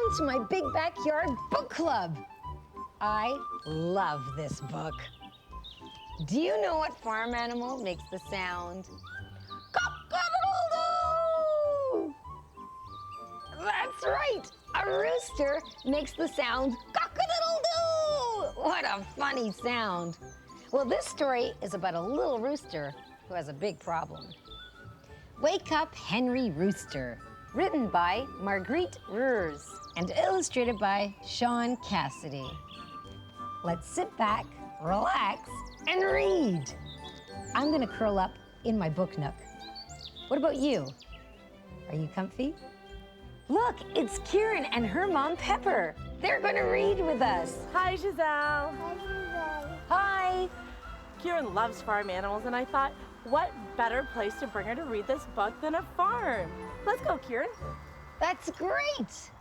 Welcome to my Big Backyard Book Club. I love this book. Do you know what farm animal makes the sound cock-a-doodle-doo? That's right, a rooster makes the sound cock-a-doodle-doo. What a funny sound. Well, this story is about a little rooster who has a big problem. Wake Up, Henry Rooster, written by Margriet Ruurs and illustrated by Sean Cassidy. Let's sit back, relax, and read. I'm gonna curl up in my book nook. What about you? Are you comfy? Look, it's Kieran and her mom, Pepper. They're gonna read with us. Hi, Gisele. Hi, Gisele. Hi. Kieran loves farm animals, and I thought, what better place to bring her to read this book than a farm? Let's go, Kieran. That's great.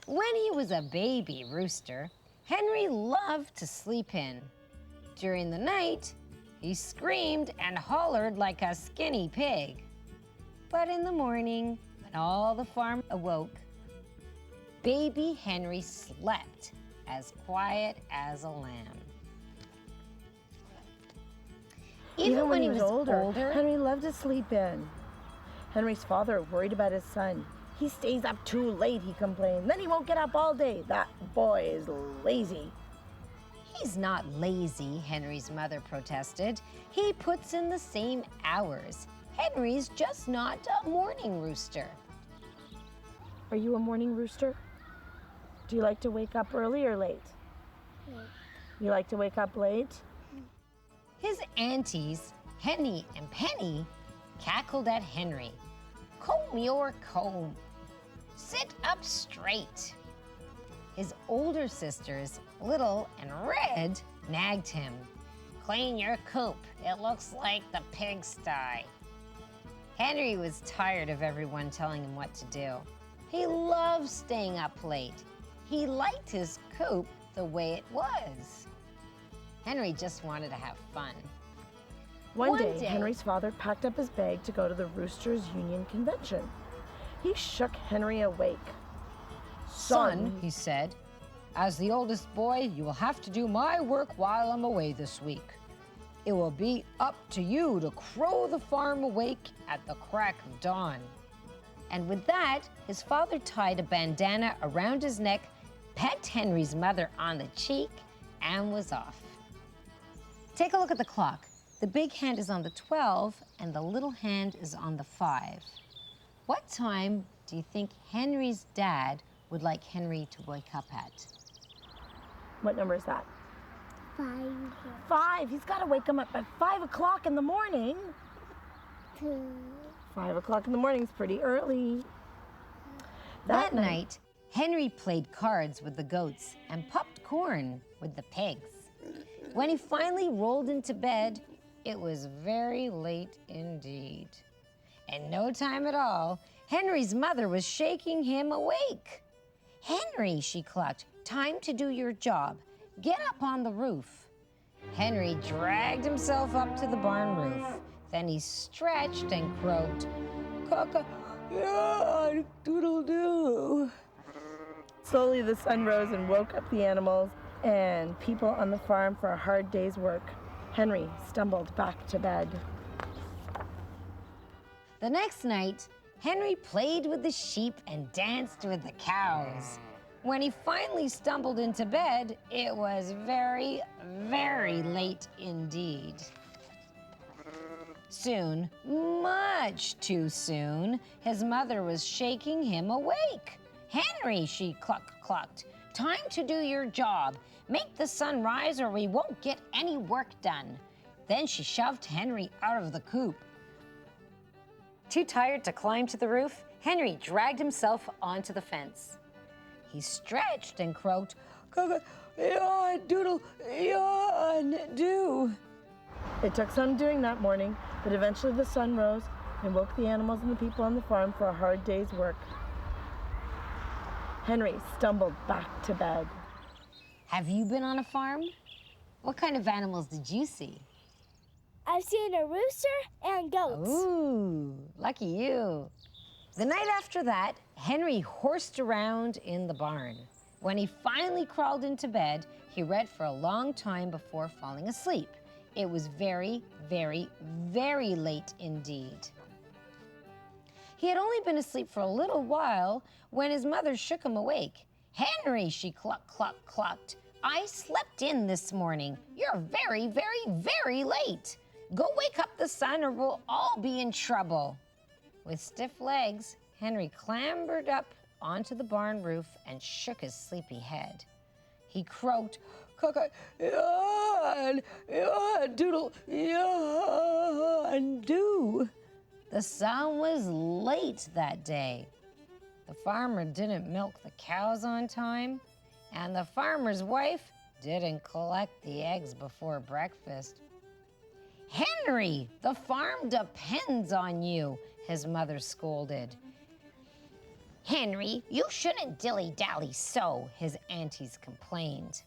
When he was a baby rooster, Henry loved to sleep in. During the night, he screamed and hollered like a skinny pig. But in the morning, when all the farm awoke, baby Henry slept as quiet as a lamb. Even when he was older, Henry loved to sleep in. Henry's father worried about his son. He stays up too late, he complained. Then he won't get up all day. That boy is lazy. He's not lazy, Henry's mother protested. He puts in the same hours. Henry's just not a morning rooster. Are you a morning rooster? Do you like to wake up early or late? You like to wake up late? His aunties, Henny and Penny, cackled at Henry. Comb your comb. Sit up straight. His older sisters, Little and Red, nagged him. Clean your coop. It looks like the pigsty. Henry was tired of everyone telling him what to do. He loved staying up late. He liked his coop the way it was. Henry just wanted to have fun. One day, Henry's father packed up his bag to go to the Roosters' Union convention. He shook Henry awake. Son, he said, as the oldest boy, you will have to do my work while I'm away this week. It will be up to you to crow the farm awake at the crack of dawn. And with that, his father tied a bandana around his neck, pecked Henry's mother on the cheek, and was off. Take a look at the clock. The big hand is on the 12 and the little hand is on the 5. What time do you think Henry's dad would like Henry to wake up at? What number is that? 5. 5. He's got to wake him up at 5 o'clock in the morning. 2. 5 o'clock in the morning is pretty early. That night, Henry played cards with the goats and popped corn with the pigs. When he finally rolled into bed, it was very late indeed. In no time at all, Henry's mother was shaking him awake. Henry, she clucked, time to do your job. Get up on the roof. Henry dragged himself up to the barn roof. Then he stretched and croaked, cock-a-doodle-doo. Slowly the sun rose and woke up the animals and people on the farm for a hard day's work. Henry stumbled back to bed. The next night, Henry played with the sheep and danced with the cows. When he finally stumbled into bed, it was very, very late indeed. Soon, much too soon, his mother was shaking him awake. Henry, she clucked, time to do your job. Make the sun rise or we won't get any work done. Then she shoved Henry out of the coop. Too tired to climb to the roof, Henry dragged himself onto the fence. He stretched and croaked, cock-a-doodle-yawn-do. It took some doing that morning, but eventually the sun rose and woke the animals and the people on the farm for a hard day's work. Henry stumbled back to bed. Have you been on a farm? What kind of animals did you see? I've seen a rooster and goats. Ooh, lucky you. The night after that, Henry horsed around in the barn. When he finally crawled into bed, he read for a long time before falling asleep. It was very, very, very late indeed. He had only been asleep for a little while when his mother shook him awake. "Henry," she clucked. "I slept in this morning. You're very, very, very late. Go wake up the sun or we'll all be in trouble." With stiff legs, Henry clambered up onto the barn roof and shook his sleepy head. He croaked, "Cock-a, yawn, yawn, doodle, yawn, do." The sun was late that day. The farmer didn't milk the cows on time, and the farmer's wife didn't collect the eggs before breakfast. "Henry, the farm depends on you," his mother scolded. "Henry, you shouldn't dilly-dally so," his aunties complained.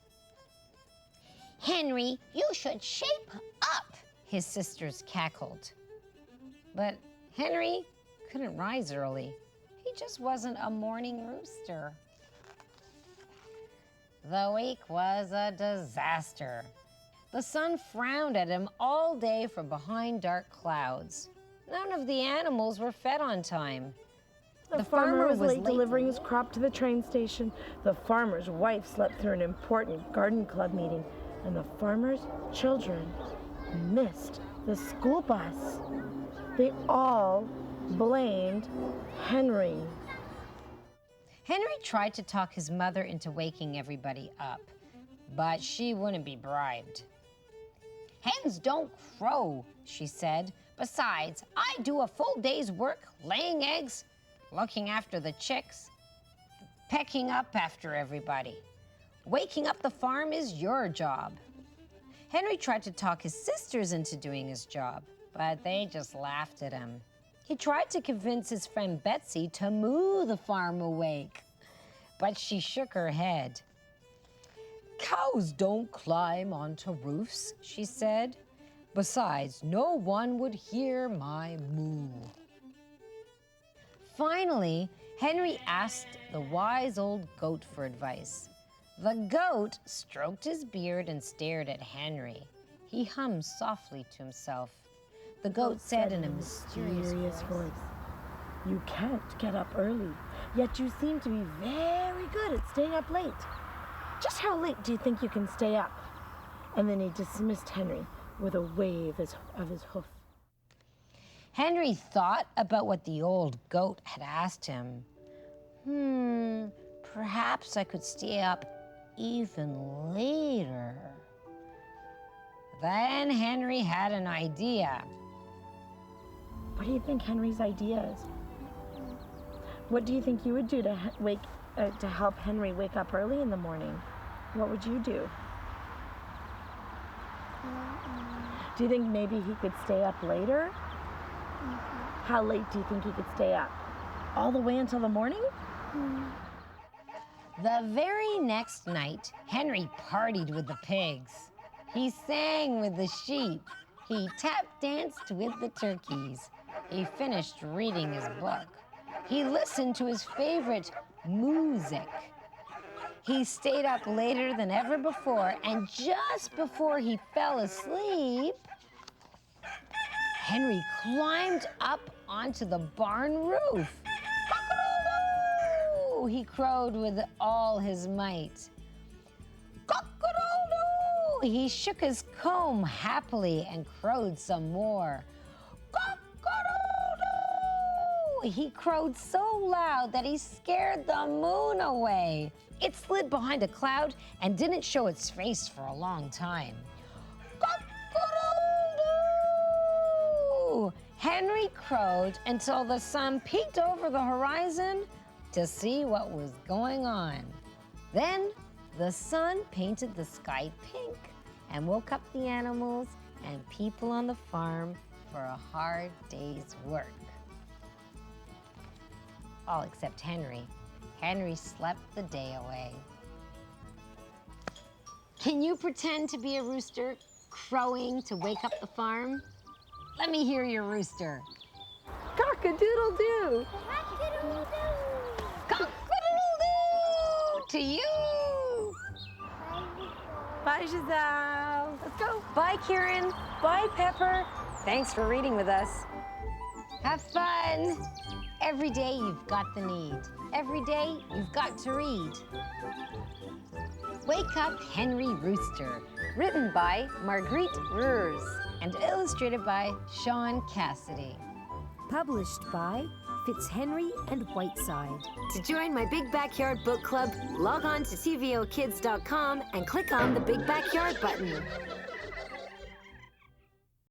"Henry, you should shape up," his sisters cackled. But Henry couldn't rise early. He just wasn't a morning rooster. The week was a disaster. The sun frowned at him all day from behind dark clouds. None of the animals were fed on time. The farmer was late delivering his crop to the train station. The farmer's wife slept through an important garden club meeting. And the farmer's children missed the school bus. They all blamed Henry. Henry tried to talk his mother into waking everybody up, but she wouldn't be bribed. "Hens don't crow," she said. "Besides, I do a full day's work laying eggs, looking after the chicks, pecking up after everybody. Waking up the farm is your job." Henry tried to talk his sisters into doing his job, but they just laughed at him. He tried to convince his friend Betsy to moo the farm awake, but she shook her head. "Cows don't climb onto roofs," she said. "Besides, no one would hear my moo." Finally, Henry asked the wise old goat for advice. The goat stroked his beard and stared at Henry. He hummed softly to himself. The goat said in a mysterious voice, "You can't get up early, yet you seem to be very good at staying up late. Just how late do you think you can stay up?" And then he dismissed Henry with a wave of his hoof. Henry thought about what the old goat had asked him. Perhaps I could stay up even later. Then Henry had an idea. What do you think Henry's idea is? What do you think you would do to help Henry wake up early in the morning? What would you do? Do you think maybe he could stay up later? How late do you think he could stay up? All the way until the morning? The very next night, Henry partied with the pigs. He sang with the sheep. He tap danced with the turkeys. He finished reading his book. He listened to his favorite music. He stayed up later than ever before, and just before he fell asleep, Henry climbed up onto the barn roof. "Cock-a-doodle-doo!" he crowed with all his might. "Cock-a-doodle-doo!" He shook his comb happily and crowed some more. "Cock-a-doodle-doo!" He crowed so loud that he scared the moon away. It slid behind a cloud and didn't show its face for a long time. "Cock-a-doodle-doo!" Henry crowed until the sun peeked over the horizon to see what was going on. Then the sun painted the sky pink and woke up the animals and people on the farm for a hard day's work. All except Henry. Henry slept the day away. Can you pretend to be a rooster crowing to wake up the farm? Let me hear your rooster. Cock, Cock-a-doodle-doo. Cock-a-doodle-doo to you. Bye, Gisele. Let's go. Bye, Kieran. Bye, Pepper. Thanks for reading with us. Have fun. Every day you've got the need. Every day you've got to read. Wake Up, Henry Rooster. Written by Margriet Ruurs and illustrated by Sean Cassidy. Published by Fitzhenry and Whiteside. To join my Big Backyard Book Club, log on to TVOKids.com and click on the Big Backyard button.